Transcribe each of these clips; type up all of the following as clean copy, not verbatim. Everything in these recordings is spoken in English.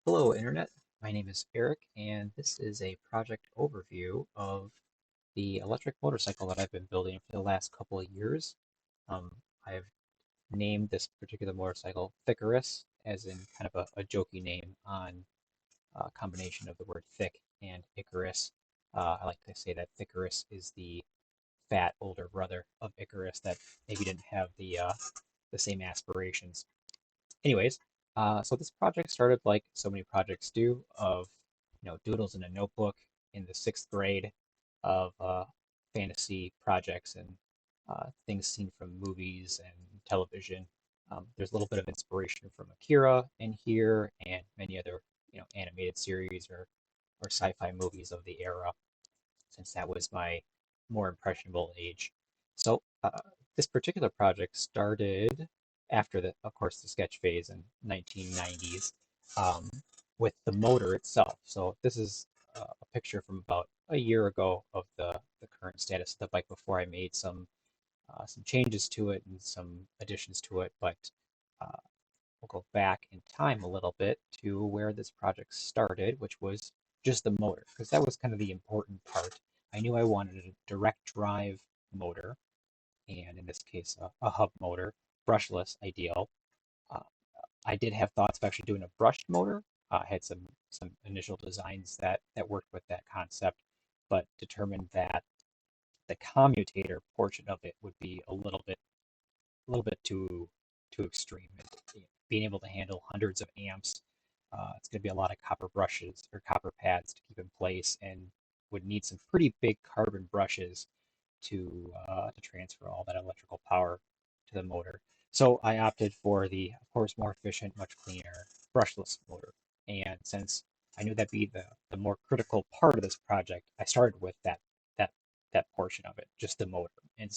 Hello, Internet. My name is Eric, and this is a project overview of the electric motorcycle that I've been building for the last couple of years. I've named this particular motorcycle Thicarus, as in kind of a jokey name on a combination of the word thick and Icarus. I like to say that Thicarus is the fat older brother of Icarus that maybe didn't have the same aspirations. Anyways, so this project started like so many projects do, of doodles in a notebook in the sixth grade, of fantasy projects and things seen from movies and television. There's a little bit of inspiration from Akira in here and many other animated series or sci-fi movies of the era, since that was my more impressionable age. So this particular project started after of course, the sketch phase in 1990s, um, with the motor itself. So this is a picture from about a year ago of the current status of the bike before I made some changes to it and some additions to it. But uh, we'll go back in time a little bit to where this project started, which was just the motor, because that was kind of the important part. I knew I wanted a direct drive motor, and in this case, a hub motor, brushless, ideal. Uh, I did have thoughts of actually doing a brushed motor. I had some initial designs that worked with that concept, but determined that the commutator portion of it would be a little bit too extreme. Being able to handle hundreds of amps, it's going to be a lot of copper brushes or copper pads to keep in place, and would need some pretty big carbon brushes to transfer all that electrical power to the motor. So I opted for the, of course, more efficient, much cleaner brushless motor. And since I knew that'd be the more critical part of this project, I started with that that portion of it, just the motor. And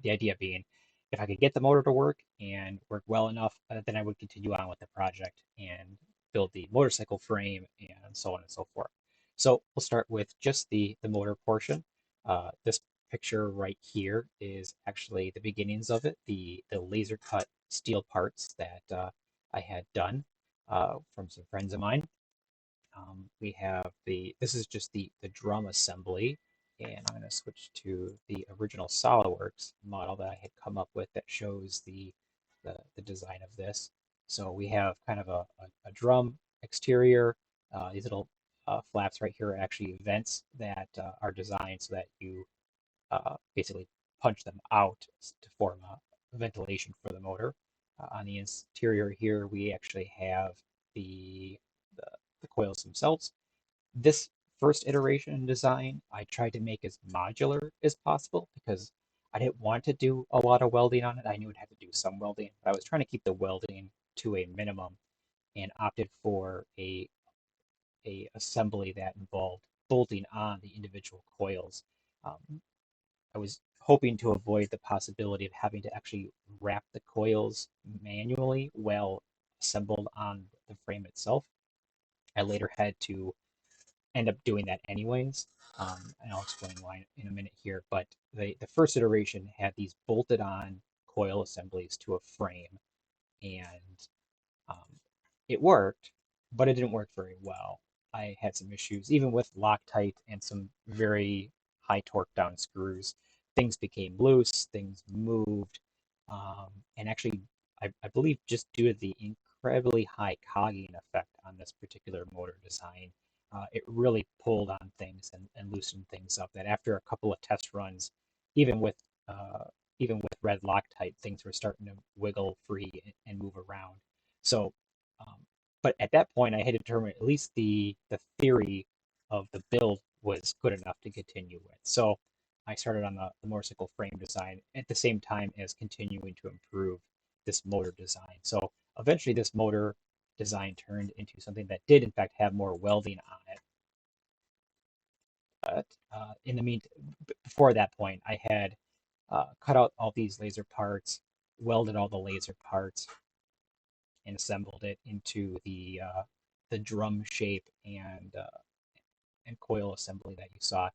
the idea being, if I could get the motor to work and work well enough, then I would continue on with the project and build the motorcycle frame and so on and so forth. So we'll start with just the motor portion. This picture right here is actually the beginnings of it, the laser cut steel parts that I had done from some friends of mine. We have this is just the drum assembly, and I'm going to switch to the original SolidWorks model that I had come up with that shows the design of this. So we have kind of a drum exterior. These little flaps right here are actually vents that are designed so that you basically punch them out to form a ventilation for the motor. On the interior here, we actually have the, the, the coils themselves. This first iteration in design, I tried to make as modular as possible because I didn't want to do a lot of welding on it. I knew I'd have to do some welding, but I was trying to keep the welding to a minimum and opted for a assembly that involved bolting on the individual coils. Um, I was hoping to avoid the possibility of having to actually wrap the coils manually while assembled on the frame itself. I later had to end up doing that anyways, and I'll explain why in a minute here. But the first iteration had these bolted on coil assemblies to a frame, and um, it worked, but it didn't work very well. I had some issues, even with Loctite and some very high torque down screws. Things became loose, things moved, and actually, I believe just due to the incredibly high cogging effect on this particular motor design, it really pulled on things and loosened things up. That after a couple of test runs, even with uh, even with red Loctite, things were starting to wiggle free and move around. So, um, but at that point, I had determined at least the theory of the build was good enough to continue with. So I started on the motorcycle frame design at the same time as continuing to improve this motor design. So eventually, this motor design turned into something that did, in fact, have more welding on it. But in the meantime, before that point, I had cut out all these laser parts, welded all the laser parts, and assembled it into the drum shape and coil assembly that you saw.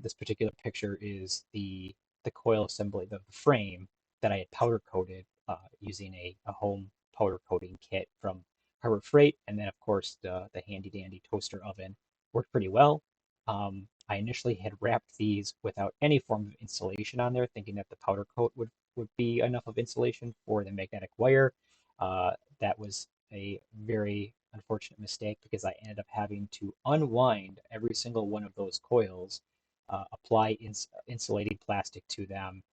This particular picture is the coil assembly, the frame that I had powder coated using a home powder coating kit from Harbor Freight, and then of course the handy dandy toaster oven worked pretty well. I initially had wrapped these without any form of insulation on there, thinking that the powder coat would be enough of insulation for the magnetic wire. That was a very unfortunate mistake because I ended up having to unwind every single one of those coils, apply insulating plastic to them,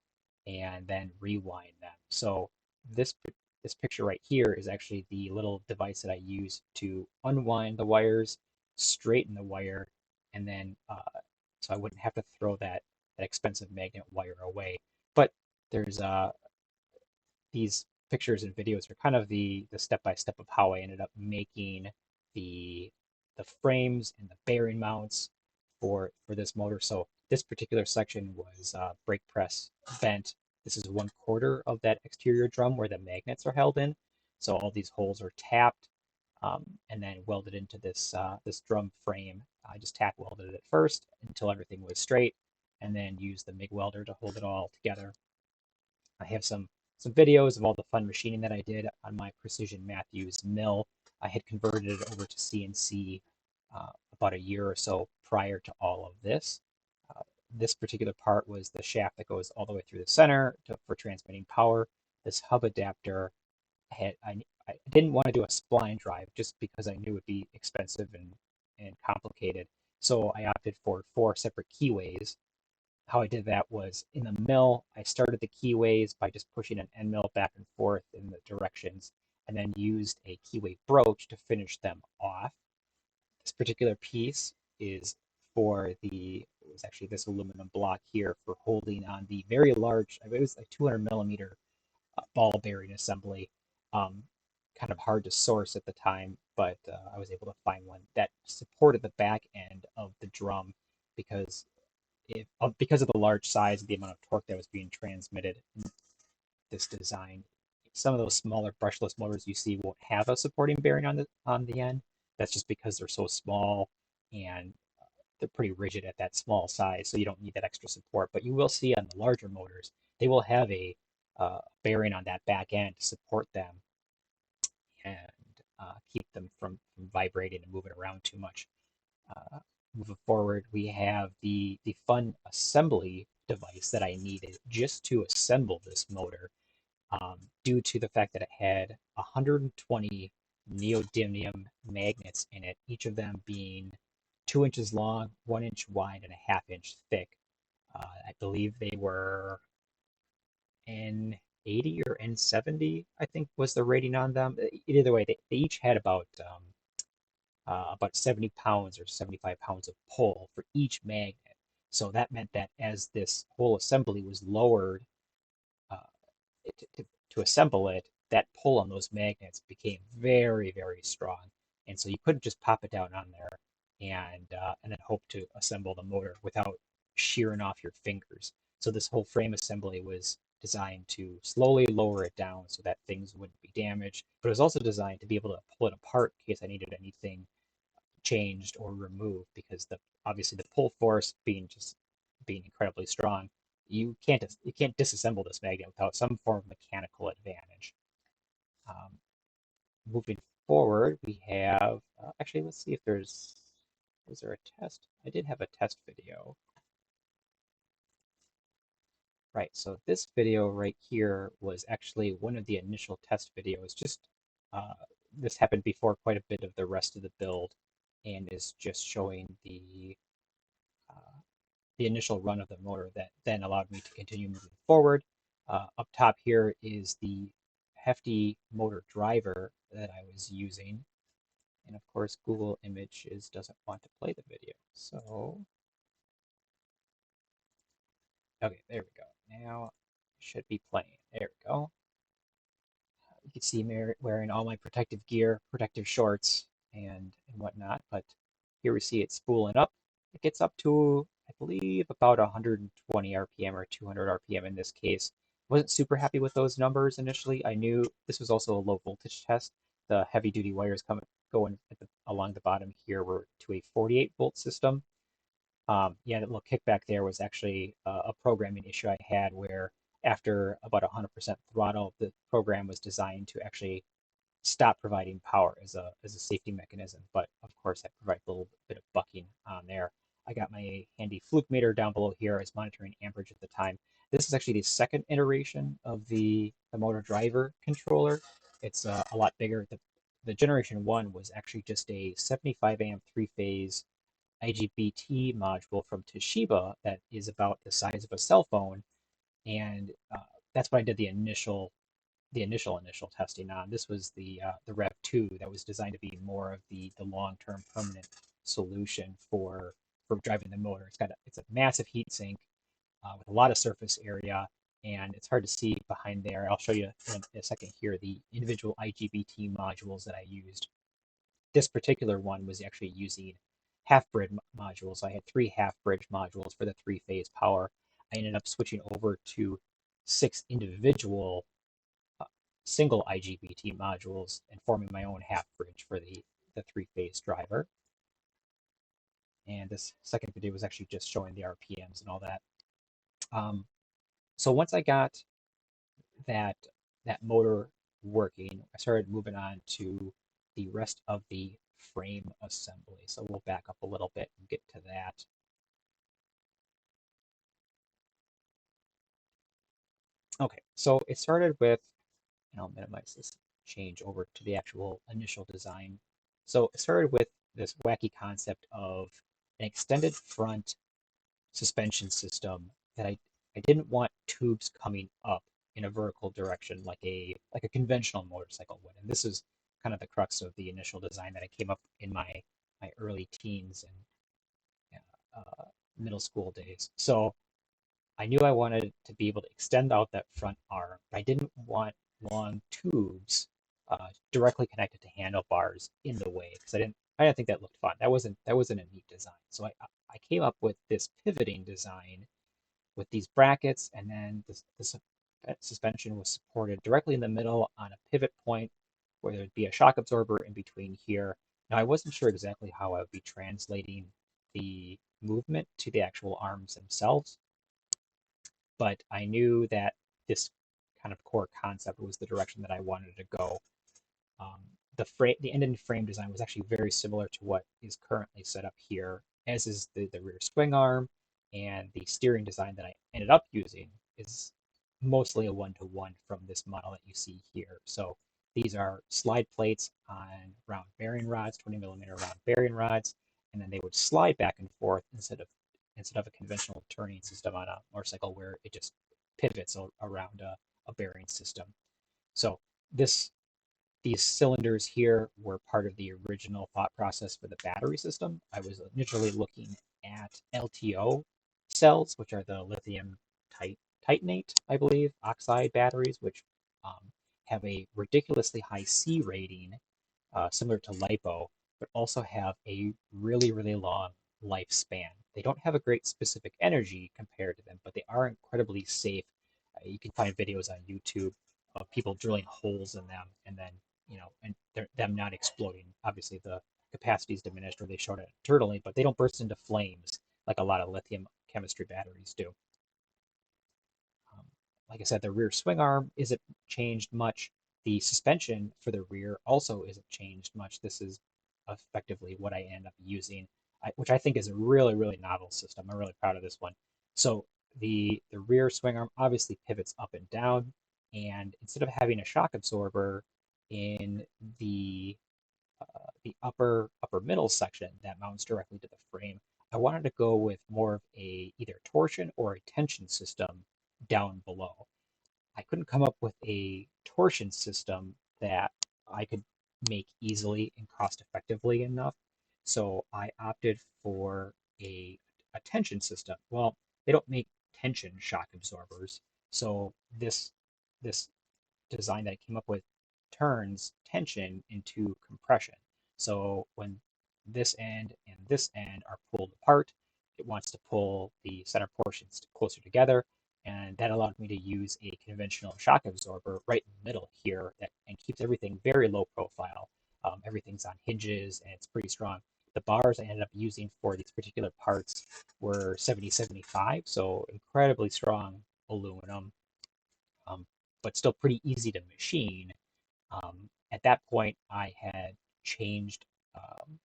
and then rewind them. So this this picture right here is actually the little device that I use to unwind the wires, straighten the wire, and then so I wouldn't have to throw that expensive magnet wire away. But there's these pictures and videos are kind of the step by step of how I ended up making the the frames and the bearing mounts for this motor. So this particular section was brake press bent. This is 1/4 of that exterior drum where the magnets are held in. So all these holes are tapped and then welded into this drum frame. I just tack welded it first until everything was straight, and then used the MIG welder to hold it all together. I have some videos of all the fun machining that I did on my Precision Matthews mill. I had converted it over to CNC about a year or so prior to all of this. Uh, this particular part was the shaft that goes all the way through the center for transmitting power. This hub adapter I didn't want to do a spline drive just because I knew it would be expensive and complicated. So I opted for 4 separate keyways. How I did that was in the mill, I started the keyways by just pushing an end mill back and forth in the directions, and then used a keyway broach to finish them off. This particular piece is it was actually this aluminum block here for holding on the very large, it was a 200 millimeter ball bearing assembly. Um, Kind of hard to source at the time, but I was able to find one that supported the back end of the drum because because of the large size and the amount of torque that was being transmitted in this design, some of those smaller brushless motors you see won't have a supporting bearing on the end. That's just because they're so small and they're pretty rigid at that small size, so you don't need that extra support. But you will see on the larger motors, they will have a bearing on that back end to support them and keep them from vibrating and moving around too much. Uh, Moving forward, we have the fun assembly device that I needed just to assemble this motor, due to the fact that it had 120 neodymium magnets in it, each of them being 2 inches long, 1 inch wide, and a half-inch thick. I believe they were N80 or N70, I think was the rating on them. Either way, they each had about 70 pounds or 75 pounds of pull for each magnet. So that meant that as this whole assembly was lowered uh, to assemble it, that pull on those magnets became very, very strong. And so you couldn't just pop it down on there and then hope to assemble the motor without shearing off your fingers. So this whole frame assembly was designed to slowly lower it down so that things wouldn't be damaged, but it was also designed to be able to pull it apart in case I needed anything changed or removed because the obviously the pull force being incredibly strong, you can't disassemble this magnet without some form of mechanical advantage. Um, Moving forward, we have actually let's see if there's is there a test? I did have a test video. Right, so this video right here was actually one of the initial test videos. Just uh, this happened before quite a bit of the rest of the build, and is just showing uh, the initial run of the motor that then allowed me to continue moving forward. Up top here is the hefty motor driver that I was using. And of course, Google Images doesn't want to play the video. So, okay, there we go. Now it should be playing. There we go. You can see me wearing all my protective gear, protective shorts, and whatnot. But here we see it spooling up. It gets up to, I believe, about 120 RPM or 200 RPM in this case. Wasn't super happy with those numbers initially. I knew this was also a low voltage test. The heavy duty wires going along the bottom here were to a 48-volt system. Yeah, that little kickback there was actually a programming issue I had where after about 100% throttle, the program was designed to actually stop providing power as a safety mechanism. But of course, that provides a little bit of bucking on there. I got my handy fluke meter down below here. I was monitoring amperage at the time. This is actually the second iteration of the motor driver controller. It's a lot bigger. The generation one was actually just a 75 amp three-phase IGBT module from Toshiba that is about the size of a cell phone, and that's what I did the initial testing on. This was the Rev 2 that was designed to be more of the long-term permanent solution for driving the motor. It's a massive heat sink with a lot of surface area, and it's hard to see behind there. I'll show you in a second here the individual IGBT modules that I used. This particular one was actually using half-bridge modules. I had three half-bridge modules for the three-phase power. I ended up switching over to 6 individual uh, single IGBT modules and forming my own half bridge for the three-phase driver. And this second video was actually just showing the RPMs and all that. So once I got that that motor working, I started moving on to the rest of the frame assembly. So we'll back up a little bit and get to that. Okay, so it started with, and I'll minimize this change over to the actual initial design. So it started with this wacky concept of an extended front suspension system that I didn't want tubes coming up in a vertical direction like a conventional motorcycle would. And this is kind of the crux of the initial design that I came up in my early teens and middle school days. So I knew I wanted to be able to extend out that front arm, but I didn't want long tubes directly connected to handlebars in the way because I didn't think that looked fun. That wasn't a neat design. So I came up with this pivoting design with these brackets, and then this suspension was supported directly in the middle on a pivot point where there'd be a shock absorber in between here. Now I wasn't sure exactly how I would be translating the movement to the actual arms themselves, but I knew that this kind of core concept was the direction that I wanted to go. Um, the end frame design was actually very similar to what is currently set up here, as is the rear swing arm, and the steering design that I ended up using is mostly a one-to-one from this model that you see here. So these are slide plates on round bearing rods, 20 millimeter round bearing rods, and then they would slide back and forth instead of a conventional turning system on a motorcycle where it just pivots around a bearing system. So this these cylinders here were part of the original thought process for the battery system. I was initially looking at LTO cells, which are the lithium titanate, I believe, oxide batteries, which um, have a ridiculously high C rating, similar to LiPo, but also have a really, really long lifespan. They don't have a great specific energy compared to them, but they are incredibly safe. You can find videos on YouTube of people drilling holes in them and then, and them not exploding. Obviously, the capacity is diminished, or they showed it internally, but they don't burst into flames like a lot of lithium chemistry batteries do. Um, like I said, the rear swing arm isn't changed much. The suspension for the rear also isn't changed much. This is effectively what I end up using, which I think is a really, really novel system. I'm really proud of this one. So the rear swing arm obviously pivots up and down, and instead of having a shock absorber in the upper middle section that mounts directly to the frame, I wanted to go with more of a either torsion or a tension system down below. I couldn't come up with a torsion system that I could make easily and cost effectively enough. So I opted for a tension system. Well, they don't make tension shock absorbers. So this design that I came up with turns tension into compression. So when this end and this end are pulled apart, it wants to pull the center portions closer together, and that allowed me to use a conventional shock absorber right in the middle here and keeps everything very low profile. Everything's on hinges and it's pretty strong. The bars I ended up using for these particular parts were 7075, so incredibly strong aluminum, um, but still pretty easy to machine. At that point, changed um,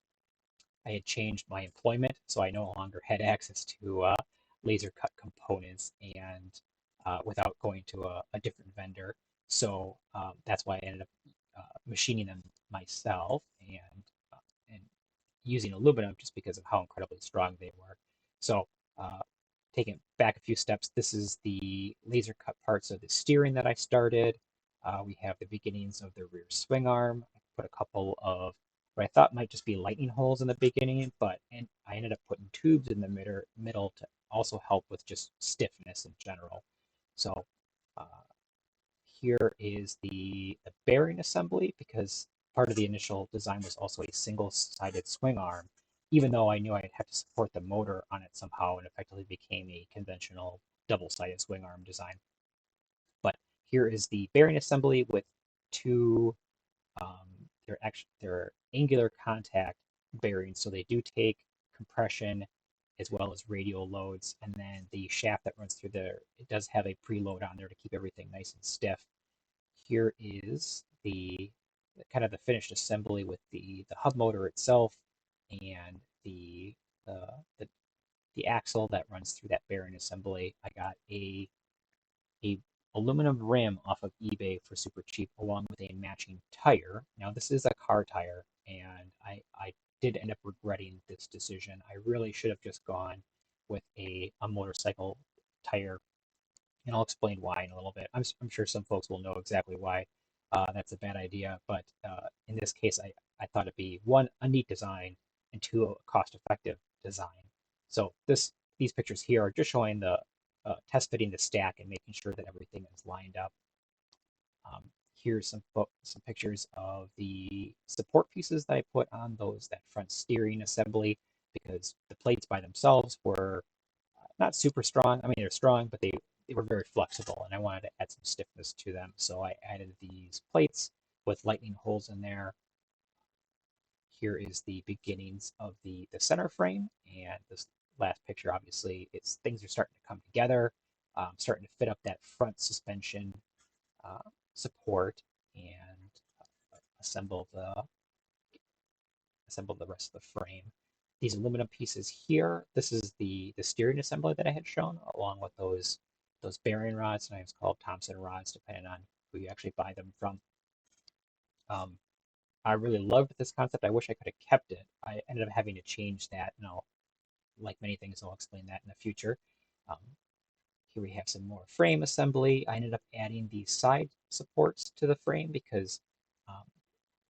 I had changed my employment, so I no longer had access to laser cut components and without going to a different vendor. So that's why I ended up machining them myself uh, and using aluminum just because of how incredibly strong they were. So uh, taking it back a few steps, this is the laser cut parts of the steering that I started. We have the beginnings of the rear swing arm. I put a couple of what I thought might just be lightning holes in the beginning, but I ended up putting tubes in the middle to also help with just stiffness in general. So uh, here is the bearing assembly because part of the initial design was also a single-sided swing arm, even though I knew I'd have to support the motor on it somehow and effectively became a conventional double-sided swing arm design. But here is the bearing assembly with two they're angular contact bearings, so they do take compression as well as radial loads. And then the shaft that runs through there, it does have a preload on there to keep everything nice and stiff. Here is the kind of the finished assembly with the hub motor itself and the, the the axle that runs through that bearing assembly. I got a aluminum rim off of eBay for super cheap, along with a matching tire. Now this is a car tire, and I did end up regretting this decision. I really should have just gone with a motorcycle tire, and I'll explain why in a little bit. I'm sure some folks will know exactly why that's a bad idea, but in this case, I thought it'd be one, a neat design, and two, a cost-effective design. So these pictures here are just showing the test fitting the stack and making sure that everything is lined up. Um, Here's some pictures of the support pieces that I put on that front steering assembly because the plates by themselves were not super strong. I mean, they're strong, but they were very flexible, and I wanted to add some stiffness to them. So I added these plates with lightning holes in there. Here is the beginnings of the center frame, and this last picture, obviously, things are starting to come together, starting to fit up that front suspension uh, support, and assemble the assemble the rest of the frame. These aluminum pieces here, this is the steering assembly that I had shown, along with those bearing rods, sometimes called Thompson rods, depending on who you actually buy them from. Um, I really loved this concept. I wish I could have kept it. I ended up having to change that, and like many things, I'll explain that in the future. Um, Here we have some more frame assembly. I ended up adding these side supports to the frame because um,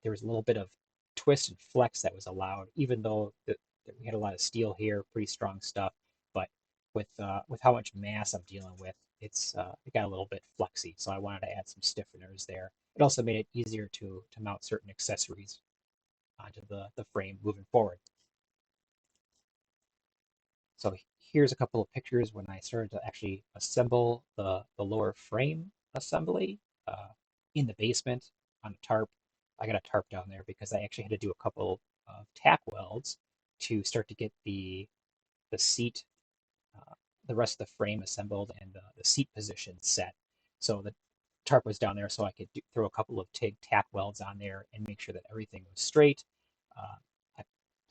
there was a little bit of twist and flex that was allowed, even though that we had a lot of steel here, pretty strong stuff. But with how much mass I'm dealing with, it got a little bit flexy. So I wanted to add some stiffeners there. It also made it easier to mount certain accessories onto the frame moving forward. So here's a couple of pictures when I started to actually assemble the lower frame assembly uh, in the basement on a tarp. I got a tarp down there because I actually had to do a couple of tack welds to start to get the seat, uh, the rest of the frame assembled and the seat position set. So the tarp was down there so I could throw a couple of TIG tack welds on there and make sure that everything was straight. Uh, I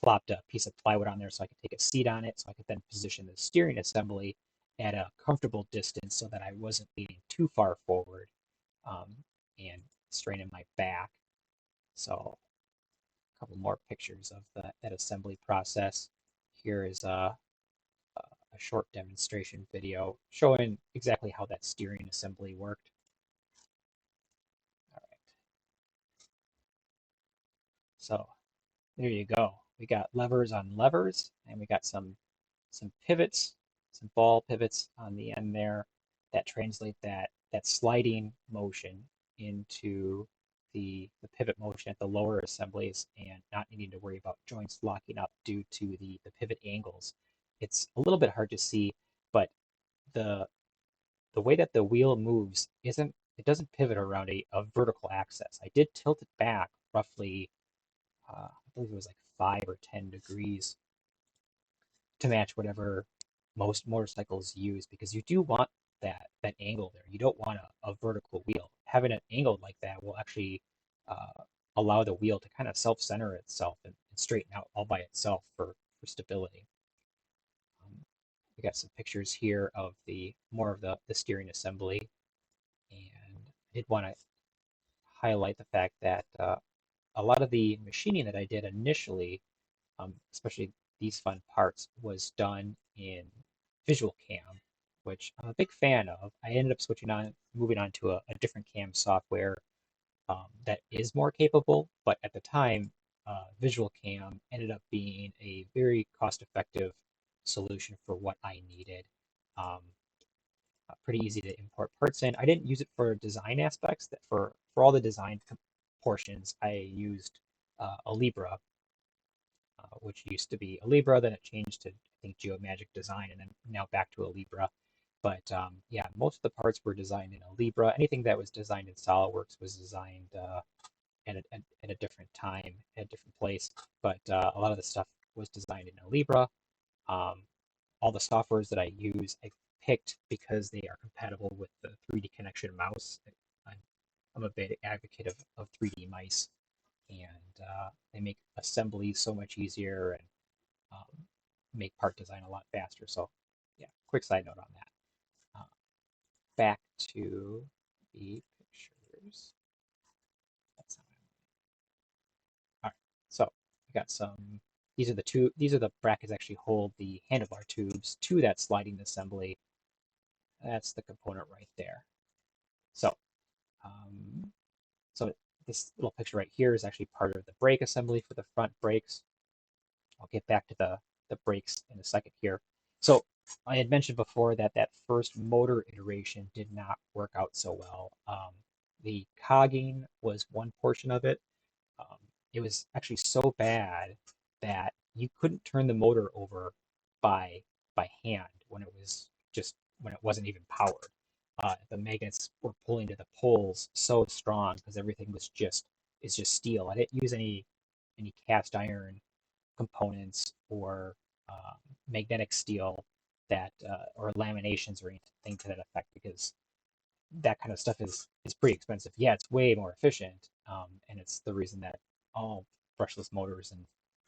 plopped a piece of plywood on there so I could take a seat on it so I could then position the steering assembly at a comfortable distance so that I wasn't leaning too far forward um, and straining my back. So a couple more pictures of that assembly process. Here is a short demonstration video showing exactly how that steering assembly worked. All right, so there you go. We got levers on levers, and we got some pivots, some ball pivots on the end there that translate that sliding motion into the pivot motion at the lower assemblies and not needing to worry about joints locking up due to the pivot angles. It's a little bit hard to see, but the the way that the wheel moves it doesn't pivot around a vertical axis. I did tilt it back roughly, I believe it was like 5 or 10 degrees to match whatever most motorcycles use because you do want that angle there. You don't want a vertical wheel. Having it angled like that will actually allow the wheel to kind of self-center itself and straighten out all by itself for stability. Um, we got some pictures here of the more of the steering assembly, and I did want to highlight the fact that a lot of the machining that I did initially, especially these fun parts, was done in Visual Cam, which I'm a big fan of. I ended up moving on to a different cam software that is more capable, but at the time, Visual Cam ended up being a very cost-effective solution for what I needed. Um, Pretty easy to import parts in. I didn't use it for design aspects. That for all the design portions, I used a Libra, which used to be a Libra, then it changed to I think Geomagic Design, and then now back to a Libra. But yeah, most of the parts were designed in a Libra. Anything that was designed in SolidWorks was designed at a different time, at a different place. But a lot of the stuff was designed in a Libra. Um, all the softwares that I use, I picked because they are compatible with the 3D Connection mouse. I'm, I'm a big advocate of 3D mice, and they make assembly so much easier and make part design a lot faster. So, yeah, quick side note on that. Back to the pictures. That's how all right. So I got some. These are the two. These are the brackets that actually hold the handlebar tubes to that sliding assembly. That's the component right there. So, um, so this little picture right here is actually part of the brake assembly for the front brakes. I'll get back to the brakes in a second here. So I had mentioned before that that first motor iteration did not work out so well. The cogging was one portion of it. Um, it was actually so bad that you couldn't turn the motor over by hand when it was just when it wasn't even powered. The magnets were pulling to the poles so strong because everything was just is just steel. I didn't use any cast iron components or magnetic steel that or laminations or anything to that effect because that kind of stuff is pretty expensive. Yeah, it's way more efficient, and it's the reason that all brushless motors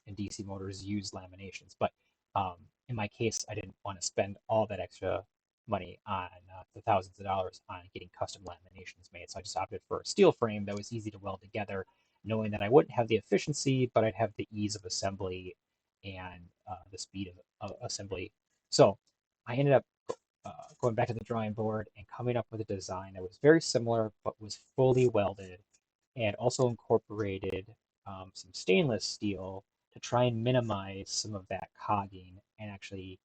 and DC motors use laminations. But um, in my case, I didn't want to spend all that extra money on the thousands of dollars on getting custom laminations made. So I just opted for a steel frame that was easy to weld together, knowing that I wouldn't have the efficiency, but I'd have the ease of assembly and the speed of assembly. So I ended up going back to the drawing board and coming up with a design that was very similar but was fully welded and also incorporated some stainless steel to try and minimize some of that cogging and actually,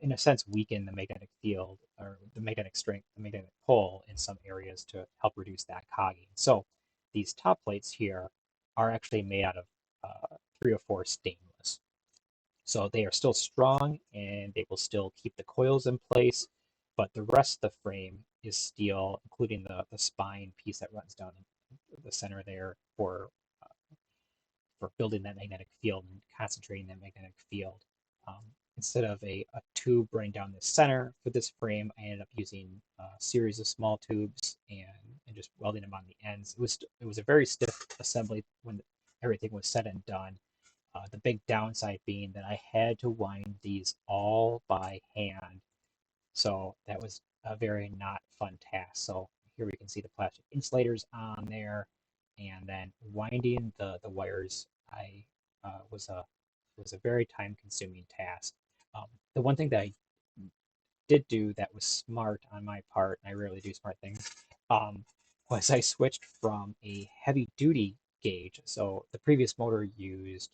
in a sense, weaken the magnetic field or the magnetic strength, the magnetic pull in some areas to help reduce that cogging. So these top plates here are actually made out of 304 stainless. So they are still strong and they will still keep the coils in place, but the rest of the frame is steel, including the spine piece that runs down the center there for building that magnetic field and concentrating that magnetic field. Um, Instead of a tube running down the center for this frame, I ended up using a series of small tubes and just welding them on the ends. It was a very stiff assembly when everything was said and done. The big downside being that I had to wind these all by hand. So that was a very not fun task. So here we can see the plastic insulators on there, and then winding the wires. I was a very time consuming task. The one thing that I did do that was smart on my part, and I rarely do smart things, um, was I switched from a heavy duty gauge. So the previous motor used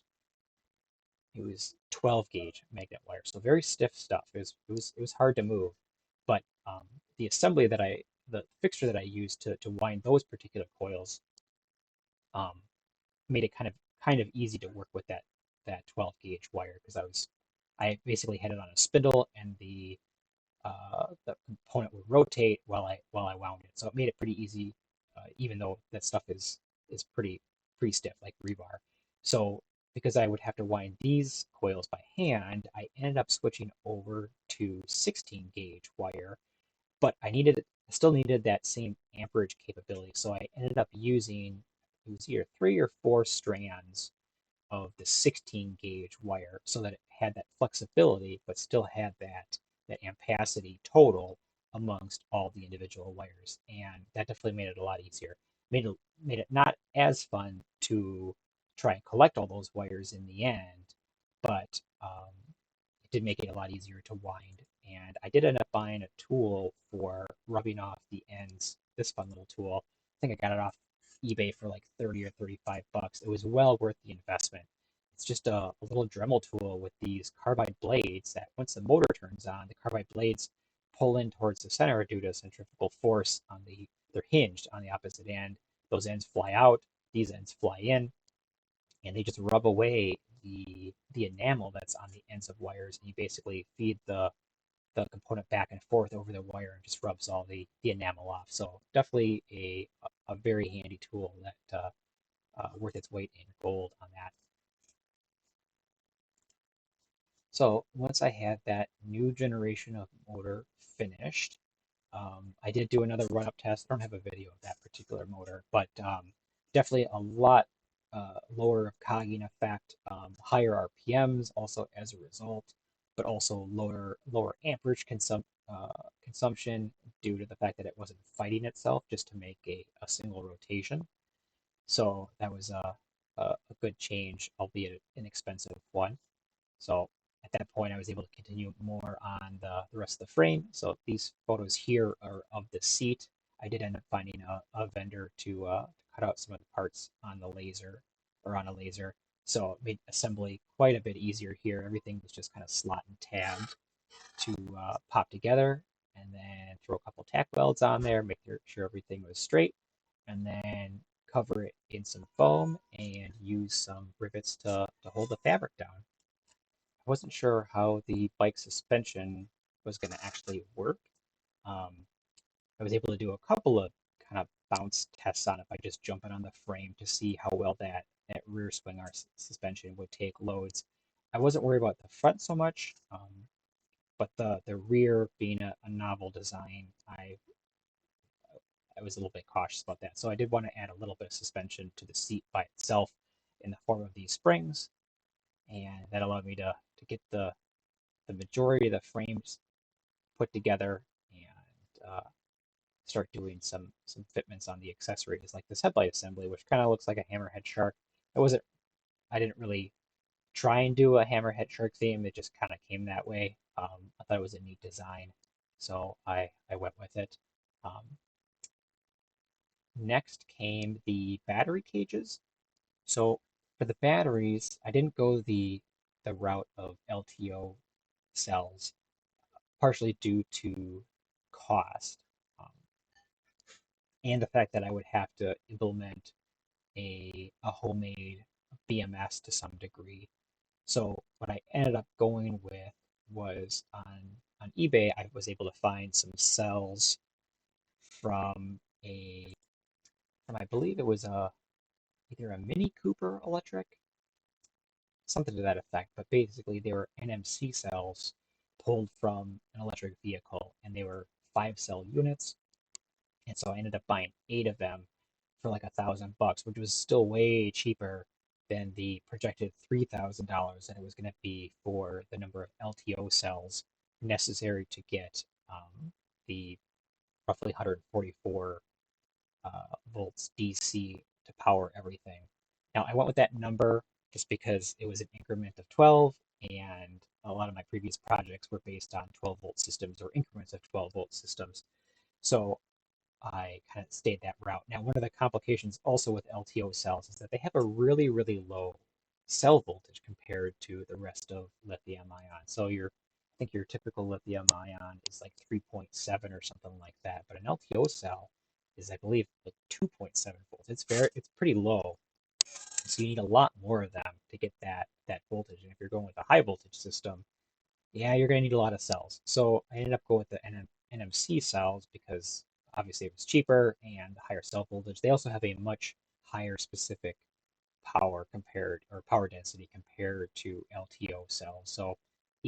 it was 12 gauge magnet wire, so very stiff stuff. It was hard to move, but the assembly the fixture that I used to wind those particular coils um, made it kind of easy to work with that 12 gauge wire because I basically had it on a spindle and the component would rotate while I wound it. So it made it pretty easy, even though that stuff is pretty stiff, like rebar. So because I would have to wind these coils by hand, I ended up switching over to 16 gauge wire, but I needed I still needed that same amperage capability. So I ended up using, it was either 3 or 4 strands of the 16 gauge wire so that it had that flexibility, but still had that ampacity total amongst all the individual wires. And that definitely made it a lot easier. Made it not as fun to try and collect all those wires in the end, but it did make it a lot easier to wind. And I did end up buying a tool for rubbing off the ends. This fun little tool. I think I got it off eBay for like 30 or 35 bucks. It was well worth the investment. It's just a little Dremel tool with these carbide blades that once the motor turns on, the carbide blades pull in towards the center due to centrifugal force on they're hinged on the opposite end. Those ends fly out, these ends fly in, and they just rub away the enamel that's on the ends of wires, and you basically feed the component back and forth over the wire and just rubs all the enamel off. So definitely a very handy tool that worth its weight in gold on that. So once I had that new generation of motor finished, I did do another run-up test. I don't have a video of that particular motor, but definitely a lot lower cogging effect, higher RPMs also as a result, but also lower amperage consumption due to the fact that it wasn't fighting itself just to make a single rotation. So that was a good change, albeit an expensive one. So at that point, I was able to continue more on the rest of the frame. So these photos here are of the seat. I did end up finding a vendor to cut out some of the parts on the laser or on a laser. So it made assembly quite a bit easier here. Everything was just kind of slot and tabbed to pop together, and then throw a couple tack welds on there, make sure everything was straight, and then cover it in some foam and use some rivets to hold the fabric down. I wasn't sure how the bike suspension was going to actually work. Um, I was able to do a couple of kind of bounce tests on it by just jumping on the frame to see how well that rear swing arm suspension would take loads. I wasn't worried about the front so much, but the rear being a novel design, I was a little bit cautious about that. So I did want to add a little bit of suspension to the seat by itself in the form of these springs, and that allowed me to get the majority of the frames put together and start doing some fitments on the accessories, like this headlight assembly, which kind of looks like a hammerhead shark. I didn't really try and do a hammerhead shark theme. It just kind of came that way. I thought it was a neat design, so I went with it. Um, Next came the battery cages. So for the batteries, I didn't go the route of LTO cells, partially due to cost, um, and the fact that I would have to implement a homemade BMS to some degree. So what I ended up going with was on eBay, I was able to find some cells from a from I believe it was either a Mini Cooper electric, something to that effect. But basically, they were NMC cells pulled from an electric vehicle, and they were 5 cell units. And so I ended up buying 8 of them for like $1,000, which was still way cheaper than the projected $3,000 that it was going to be for the number of LTO cells necessary to get the roughly 144 volts DC to power everything. Now, I went with that number just because it was an increment of 12, and a lot of my previous projects were based on 12-volt systems or increments of 12-volt systems. So I kind of stayed that route. Now, one of the complications also with LTO cells is that they have a really, really low cell voltage compared to the rest of lithium ion. So I think your typical lithium ion is like 3.7 or something like that, but an LTO cell is, I believe, like 2.7 volts. It's pretty low. So you need a lot more of them to get that voltage. And if you're going with a high voltage system, yeah, you're going to need a lot of cells. So I ended up going with the NMC cells because obviously it was cheaper and the higher cell voltage. They also have a much higher specific power density compared to LTO cells. So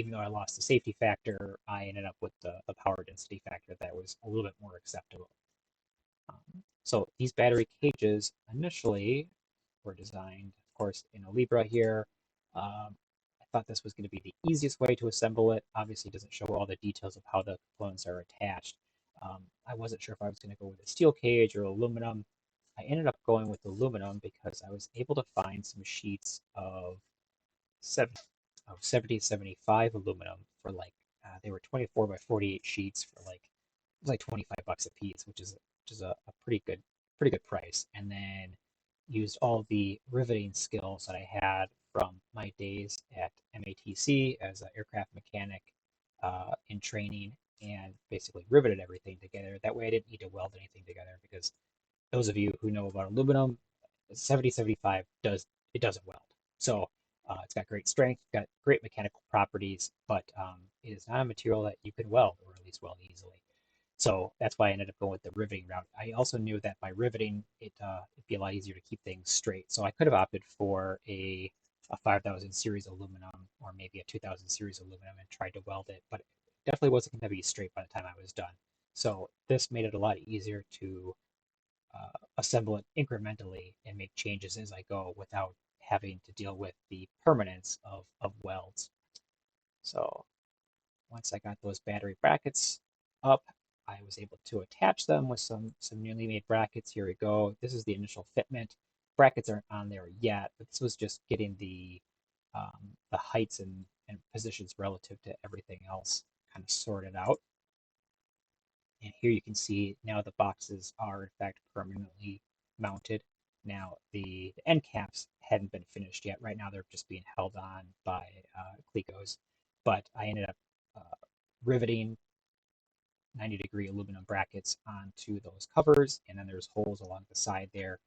even though I lost the safety factor, I ended up with the power density factor that was a little bit more acceptable. So these battery cages initially were designed, of course, in a Libra here. I thought this was going to be the easiest way to assemble it. Obviously, it doesn't show all the details of how the components are attached. I wasn't sure if I was going to go with a steel cage or aluminum. I ended up going with aluminum because I was able to find some sheets of 7075 aluminum for like they were 24 by 48 sheets for like it was like $25 a piece, which is a pretty good price. And then used all the riveting skills that I had from my days at MATC as an aircraft mechanic in training, and basically riveted everything together. That way I didn't need to weld anything together because those of you who know about aluminum, 7075 doesn't weld. So it's got great strength, got great mechanical properties, but it is not a material that you can weld, or at least weld easily. So that's why I ended up going with the riveting route. I also knew that by riveting, it'd be a lot easier to keep things straight. So I could have opted for a 5000 series aluminum or maybe a 2000 series aluminum and tried to weld it, but it definitely wasn't going to be straight by the time I was done. So this made it a lot easier to assemble it incrementally and make changes as I go without having to deal with the permanence of welds. So once I got those battery brackets up, I was able to attach them with some newly made brackets. Here we go. This is the initial fitment. Brackets aren't on there yet, but this was just getting the heights and positions relative to everything else kind of sorted out. And here you can see now the boxes are in fact permanently mounted. Now the end caps hadn't been finished yet. Right now they're just being held on by clecos, but I ended up riveting 90-degree aluminum brackets onto those covers, and then there's holes along the side there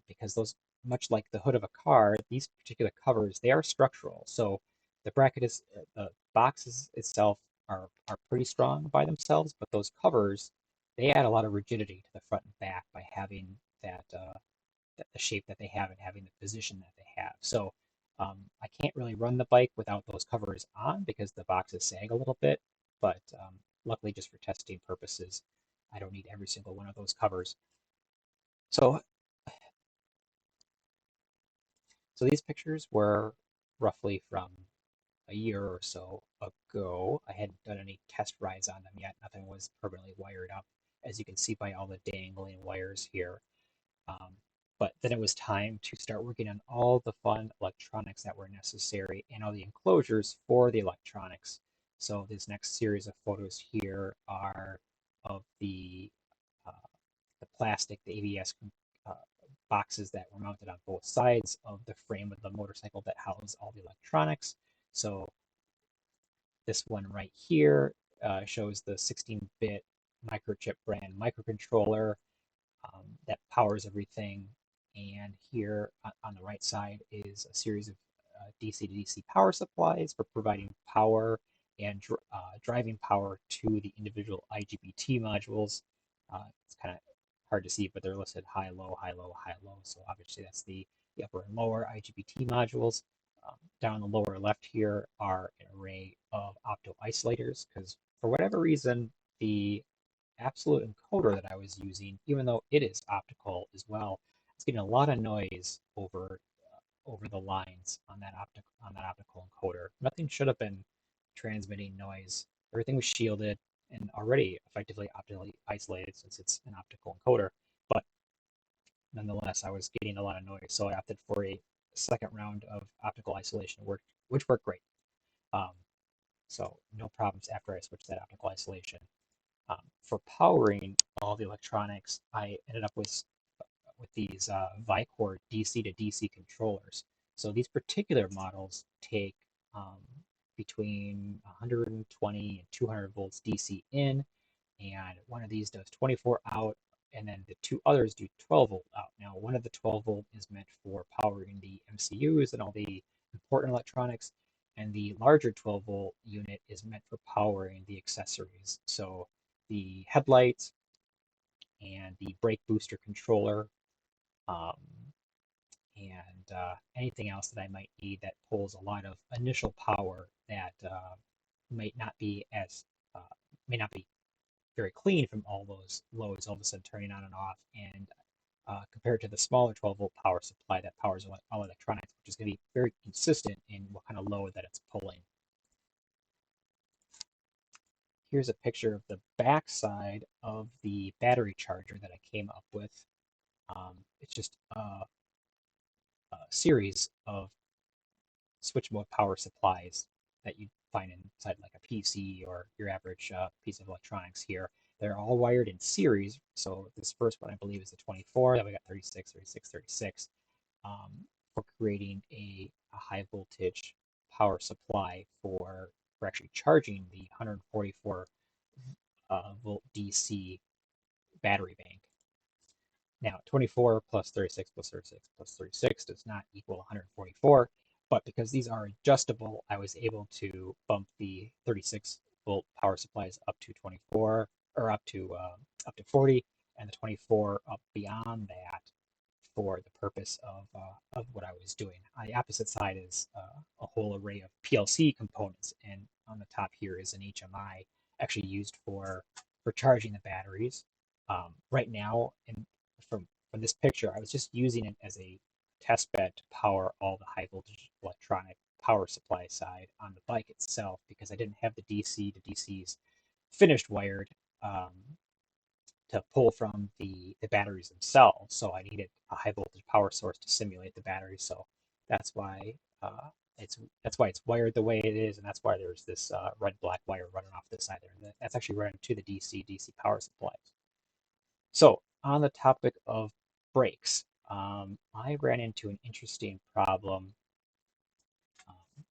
because those, much like the hood of a car, these particular covers, they are structural. So the bracket is the boxes itself are pretty strong by themselves, but those covers, they add a lot of rigidity to the front and back by having that the shape that they have and having the position that they have. So I can't really run the bike without those covers on because the boxes sag a little bit, but luckily just for testing purposes, I don't need every single one of those covers. So, so these pictures were roughly from a year or so ago. I hadn't done any test rides on them yet. Nothing was permanently wired up, as you can see by all the dangling wires here. Um, but then it was time to start working on all the fun electronics that were necessary and all the enclosures for the electronics. So this next series of photos here are of uh, the plastic, the ABS uh, boxes that were mounted on both sides of the frame of the motorcycle that housed all the electronics. So this one right here shows the 16-bit microchip brand microcontroller that powers everything. And here on the right side is a series of DC to DC power supplies for providing power and driving power to the individual IGBT modules. It's kind of hard to see, but they're listed high, low, high, low, high, low. So obviously that's the upper and lower IGBT modules. Down the lower left here are an array of opto isolators because for whatever reason, the absolute encoder that I was using, even though it is optical as well, it's getting a lot of noise over the lines on that optical encoder. Nothing should have been transmitting noise. Everything was shielded and already effectively optically isolated since it's an optical encoder. But nonetheless, I was getting a lot of noise, so I opted for a second round of optical isolation, which worked great. Um, so no problems after I switched that optical isolation. For powering all the electronics, I ended up with these Vicor DC to DC controllers. So these particular models take um, between 120 and 200 volts DC in, and one of these does 24 out, and then the two others do 12 volt out. Now, one of the 12 volt is meant for powering the MCUs and all the important electronics, and the larger 12 volt unit is meant for powering the accessories. So the headlights and the brake booster controller, um, and anything else that I might need that pulls a lot of initial power that might not be as uh, may not be very clean from all those loads all of a sudden turning on and off, and compared to the smaller 12-volt power supply that powers all electronics, which is going to be very consistent in what kind of load that it's pulling. Here's a picture of the back side of the battery charger that I came up with. It's just a series of switch mode power supplies that you find inside like a PC or your average piece of electronics here. They're all wired in series. So this first one I believe is a 24. Then we got 36, 36, 36 for creating a high voltage power supply for actually charging the 144 volt DC battery bank. Now, 24 plus 36 plus 36 plus 36 does not equal 144, but because these are adjustable, I was able to bump the 36-volt power supplies up to 24 or up to 40, and the 24 up beyond that for the purpose of what I was doing. On the opposite side is a whole array of PLC components, and on the top here is an HMI actually used for charging the batteries. Right now, and from this picture, I was just using it as a test bed to power all the high voltage electronic power supply side on the bike itself because I didn't have the DC to DCs finished wired to pull from the batteries themselves. So I needed a high voltage power source to simulate the batteries. So that's why uh, that's why it's wired the way it is, and that's why there's this red black wire running off the side there. And that's actually running to the DC power supplies. So on the topic of brakes, I ran into an interesting problem.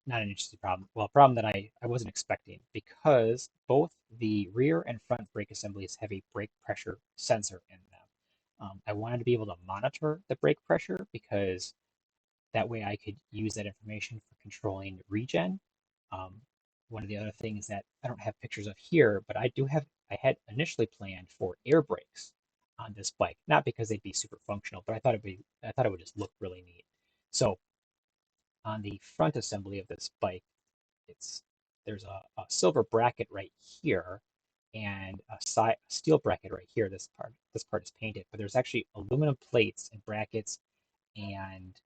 Not an interesting problem. Well, a problem that I wasn't expecting because both the rear and front brake assemblies have a brake pressure sensor in them. I wanted to be able to monitor the brake pressure because that way I could use that information for controlling regen. Um, One of the other things that I don't have pictures of here, but I had initially planned for air brakes on this bike, not because they'd be super functional, but I thought it would just look really neat. So on the front assembly of this bike, it's there's a silver bracket right here and a steel bracket right here. This part is painted, but there's actually aluminum plates and brackets and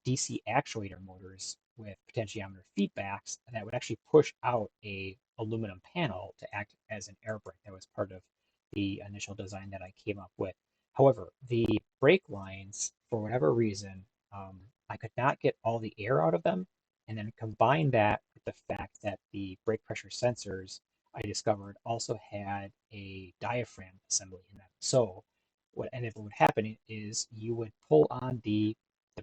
DC actuator motors with potentiometer feedbacks that would actually push out a aluminum panel to act as an air brake. That was part of the initial design that I came up with. However, the brake lines, for whatever reason, I could not get all the air out of them, and then combine that with the fact that the brake pressure sensors I discovered also had a diaphragm assembly in them. So what ended up would happen is you would pull on the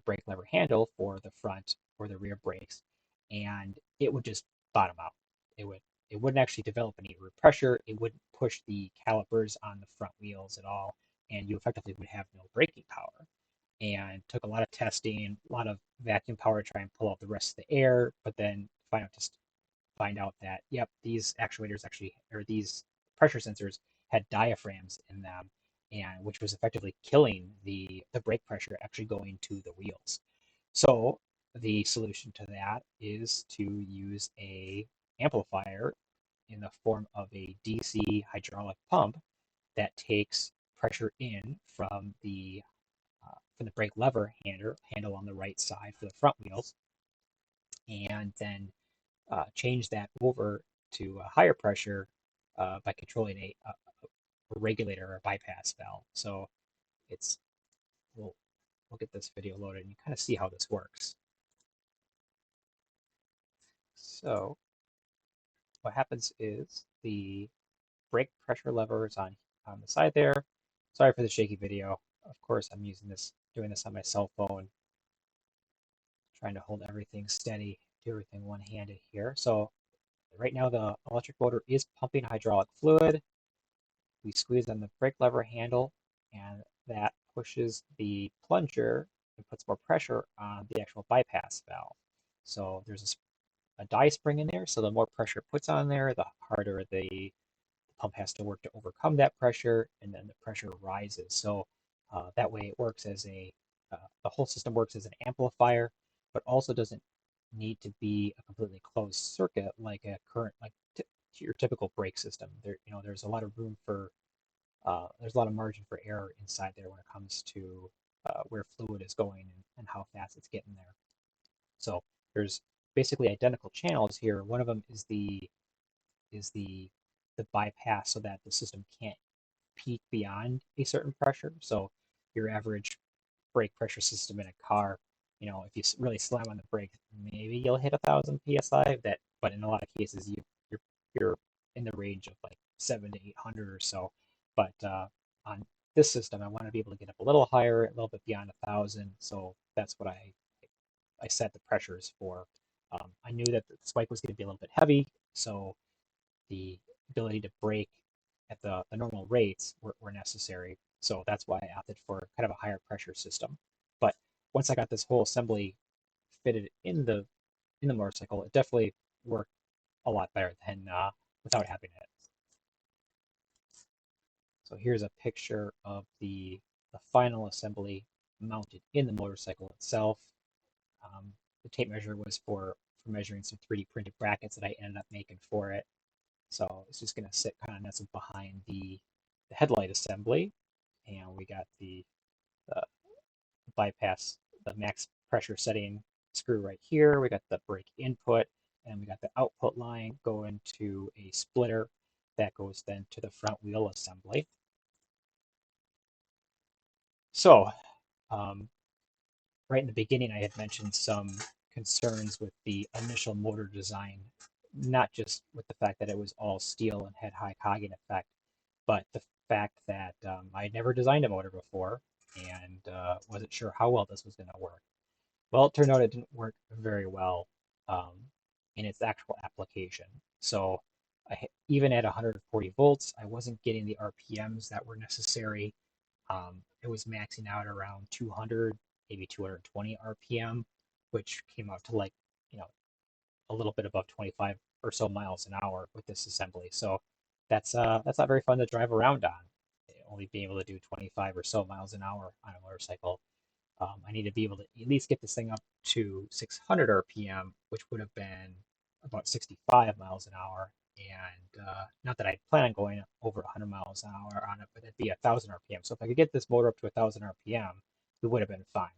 brake lever handle for the front or the rear brakes, and it would just bottom out. It would it wouldn't actually develop any rear pressure. It wouldn't push the calipers on the front wheels at all, and you effectively would have no braking power. And took a lot of testing, a lot of vacuum power to try and pull out the rest of the air, but then find out that yep, these actuators actually or these pressure sensors had diaphragms in them, and which was effectively killing the brake pressure actually going to the wheels. So the solution to that is to use a amplifier in the form of a DC hydraulic pump that takes pressure in from the brake lever handle on the right side for the front wheels, and then change that over to a higher pressure by controlling a regulator or a bypass valve. So it's we'll we'll get this video loaded and you kind of see how this works. So what happens is the brake pressure lever is on the side there. Sorry for the shaky video. Of course, I'm doing this on my cell phone, trying to hold everything steady, do everything one-handed here. So right now the electric motor is pumping hydraulic fluid. We squeeze on the brake lever handle, and that pushes the plunger and puts more pressure on the actual bypass valve. So there's a die spring in there, so the more pressure it puts on there, the harder the pump has to work to overcome that pressure, and then the pressure rises. So that way it works as the whole system works as an amplifier, but also doesn't need to be a completely closed circuit like a current, like your typical brake system. There's a lot of room for, there's a lot of margin for error inside there when it comes to where fluid is going and how fast it's getting there. So there's basically identical channels here. One of them is the bypass so that the system can't peak beyond a certain pressure. So your average brake pressure system in a car, if you really slam on the brake, maybe you'll hit 1,000 psi. But in a lot of cases, you're in the range of like 700 to 800 or so. But on this system, I want to be able to get up a little higher, a little bit beyond 1,000. So that's what I set the pressures for. I knew that the spike was going to be a little bit heavy, so the ability to brake at the normal rates were necessary. So that's why I opted for kind of a higher pressure system. But once I got this whole assembly fitted in the motorcycle, it definitely worked a lot better than without having it. So here's a picture of the final assembly mounted in the motorcycle itself. The tape measure was for measuring some 3D printed brackets that I ended up making for it. So it's just going to sit kind of nestled behind the headlight assembly. And we got the bypass, the max pressure setting screw right here. We got the brake input, and we got the output line going to a splitter that goes then to the front wheel assembly. So um, right in the beginning, I had mentioned some concerns with the initial motor design, not just with the fact that it was all steel and had high cogging effect, but the fact that I had never designed a motor before and wasn't sure how well this was going to work. Well, it turned out it didn't work very well um, in its actual application. So even at 140 volts, I wasn't getting the RPMs that were necessary. It was maxing out around 200, maybe 220 RPM, which came out to like, you know, a little bit above 25 or so miles an hour with this assembly. So that's not very fun to drive around on. Only being able to do 25 or so miles an hour on a motorcycle. I need to be able to at least get this thing up to 600 RPM, which would have been about 65 miles an hour. And not that I plan on going over 100 miles an hour on it, but it'd be 1,000 RPM. So if I could get this motor up to 1,000 RPM, we would have been fine.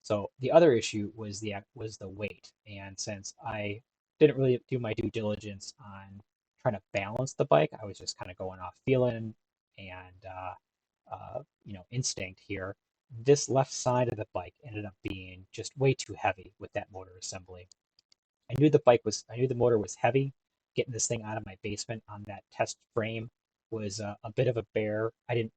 So the other issue was the weight, and since I didn't really do my due diligence on trying to balance the bike, I was just kind of going off feeling and instinct here. This left side of the bike ended up being just way too heavy with that motor assembly. I knew the motor was heavy. Getting this thing out of my basement on that test frame was a bit of a bear. I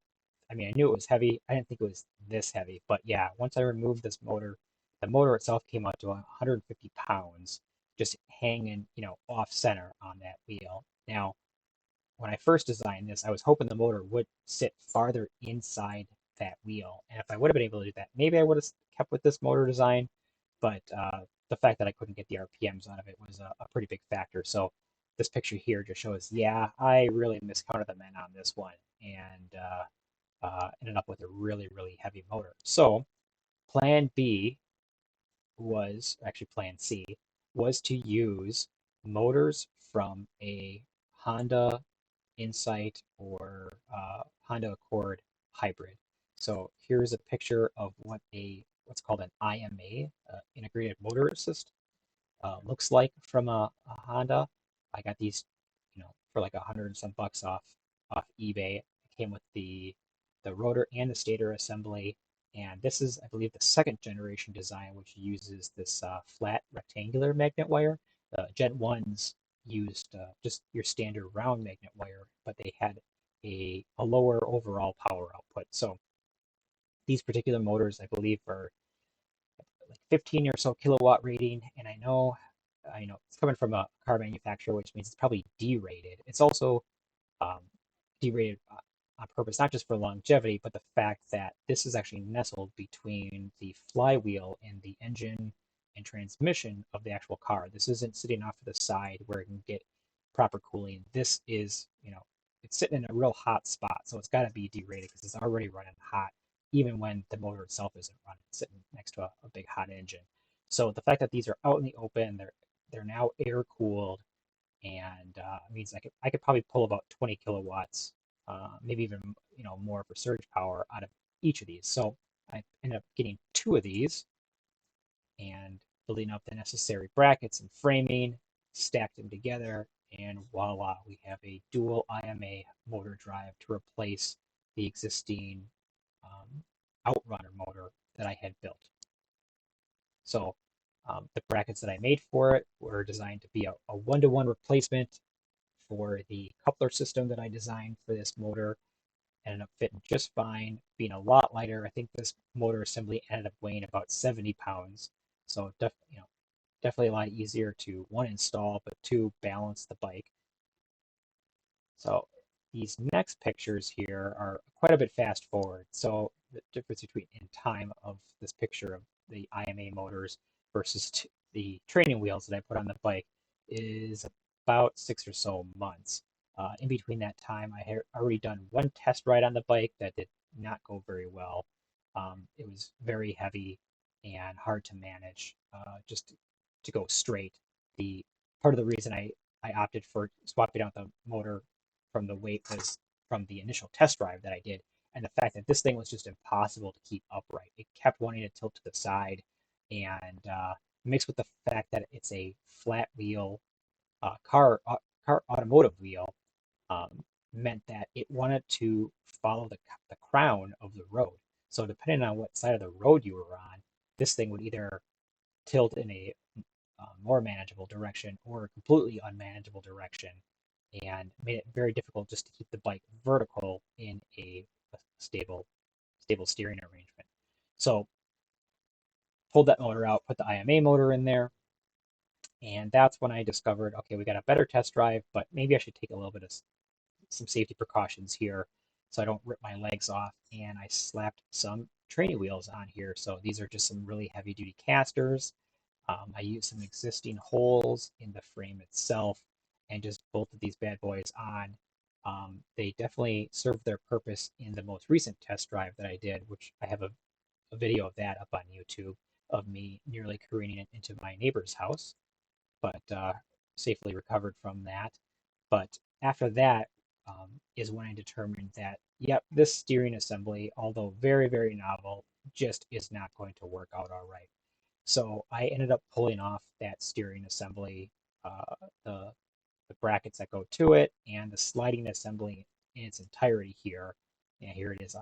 mean, I knew it was heavy. I didn't think it was this heavy, but yeah, once I removed this motor, the motor itself came out to 150 pounds, just hanging, off center on that wheel. Now, when I first designed this, I was hoping the motor would sit farther inside that wheel. And if I would have been able to do that, maybe I would have kept with this motor design. But the fact that I couldn't get the RPMs out of it was a pretty big factor. So this picture here just shows, yeah, I really miscounted the men on this one and ended up with a really, really heavy motor. So plan B was actually plan C was to use motors from a Honda Insight or Honda Accord hybrid. So here's a picture of what's called an IMA, integrated motor assist, looks like from a Honda. I got these, for like 100 and some bucks off eBay. It came with the rotor and the stator assembly, and this is, I believe, the second generation design, which uses this flat rectangular magnet wire. Gen 1s used just your standard round magnet wire, but they had a lower overall power output. So these particular motors, I believe, are like 15 or so kilowatt rating, and I know it's coming from a car manufacturer, which means it's probably derated. It's also um, derated on purpose, not just for longevity, but the fact that this is actually nestled between the flywheel and the engine and transmission of the actual car. This isn't sitting off to the side where it can get proper cooling. This is, it's sitting in a real hot spot, so it's got to be derated because it's already running hot even when the motor itself isn't running, it's sitting next to a big hot engine. So the fact that these are out in the open, they're now air cooled, and means I could probably pull about 20 kilowatts, maybe even more for surge power out of each of these. So I ended up getting two of these and building up the necessary brackets and framing, stacked them together, and voila, we have a dual IMA motor drive to replace the existing um, Outrunner motor that I had built. So the brackets that I made for it were designed to be a one-to-one replacement for the coupler system that I designed for this motor. Ended up fitting just fine, being a lot lighter. I think this motor assembly ended up weighing about 70 pounds. So definitely a lot easier to one install, but two balance the bike. So these next pictures here are quite a bit fast forward. So the difference between in time of this picture of the IMA motors versus the training wheels that I put on the bike is about 6 or so months. In between that time, I had already done one test ride on the bike that did not go very well. It was very heavy and hard to manage, just to go straight. The part of the reason I opted for swapping out the motor from the weight was from the initial test drive that I did, and the fact that this thing was just impossible to keep upright. It kept wanting to tilt to the side, and mixed with the fact that it's a flat wheel car automotive wheel, um, meant that it wanted to follow the crown of the road. So depending on what side of the road you were on, this thing would either tilt in a more manageable direction or a completely unmanageable direction, and made it very difficult just to keep the bike vertical in a stable steering arrangement. So pulled that motor out, put the IMA motor in there, and that's when I discovered, okay, we got a better test drive, but maybe I should take a little bit of some safety precautions here so I don't rip my legs off. And I slapped some training wheels on here. So these are just some really heavy duty casters. I used some existing holes in the frame itself and just bolted these bad boys on. They definitely served their purpose in the most recent test drive that I did, which I have a video of that up on YouTube of me nearly careening it into my neighbor's house, but safely recovered from that. But after that is when I determined that, yep, this steering assembly, although very, very novel, just is not going to work out all right. So I ended up pulling off that steering assembly, uh, the the brackets that go to it, and the sliding assembly in its entirety here. And here it is.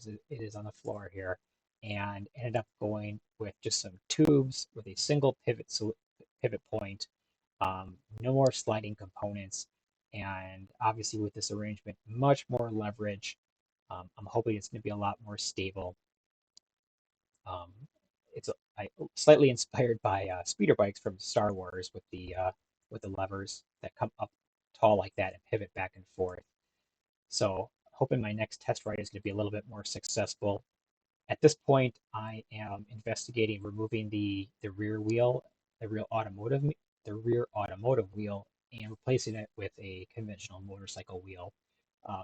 It is on the floor here, and ended up going with just some tubes with a single pivot point. No more sliding components, and obviously with this arrangement, much more leverage. I'm hoping it's going to be a lot more stable. Um, slightly inspired by speeder bikes from Star Wars with the levers that come up tall like that and pivot back and forth. So hoping my next test ride is going to be a little bit more successful. At this point, I am investigating removing the rear wheel, the rear automotive the rear automotive wheel, and replacing it with a conventional motorcycle wheel.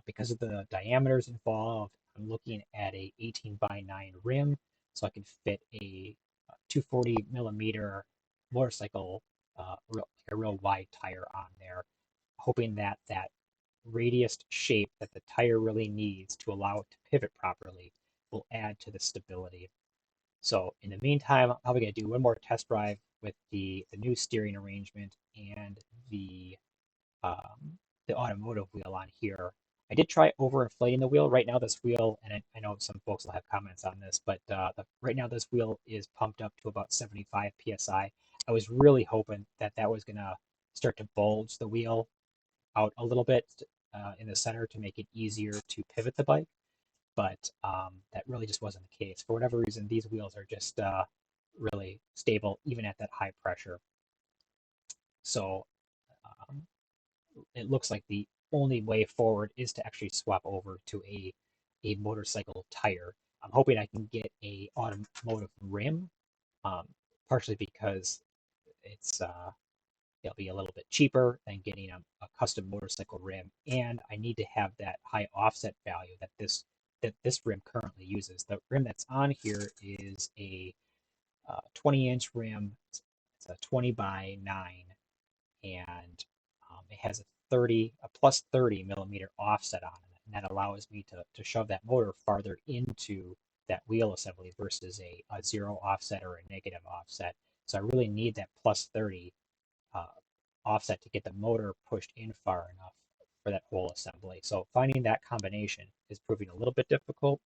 Because of the diameters involved, I'm looking at a 18 by 9 rim, so I can fit a 240 millimeter motorcycle, a real wide tire on there, hoping that that radiused shape that the tire really needs to allow it to pivot properly will add to the stability. So in the meantime, I'm probably going to do one more test drive with the new steering arrangement and um, the automotive wheel on here. I did try overinflating the wheel. Right now, this wheel, and I know some folks will have comments on this, but right now this wheel is pumped up to about 75 psi. I was really hoping that that was going to start to bulge the wheel out a little bit in the center to make it easier to pivot the bike, but that really just wasn't the case. For whatever reason, these wheels are just really stable even at that high pressure. So um, it looks like the only way forward is to actually swap over to a motorcycle tire. I'm hoping I can get a automotive rim, um, partially because it's it'll be a little bit cheaper than getting a custom motorcycle rim, and I need to have that high offset value that this that this rim currently uses. The rim that's on here is a 20-inch rim. It's a 20 by 9, and it has a plus 30 millimeter offset on it, and that allows me to shove that motor farther into that wheel assembly versus a zero offset or a negative offset. So I really need that plus 30 uh, offset to get the motor pushed in far enough for that whole assembly. So finding that combination is proving a little bit difficult.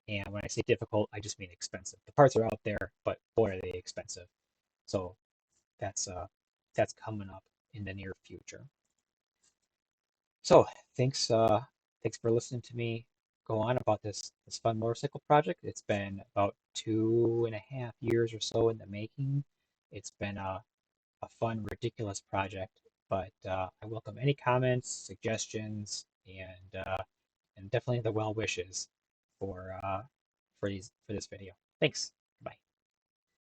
And when I say difficult, I just mean expensive. The parts are out there, but boy, are they expensive. So that's uh, that's coming up in the near future. So thanks for listening to me go on about this fun motorcycle project. It's been about 2.5 years or so in the making. It's been a fun, ridiculous project, but I welcome any comments, suggestions, and definitely the well wishes for for this video. Thanks.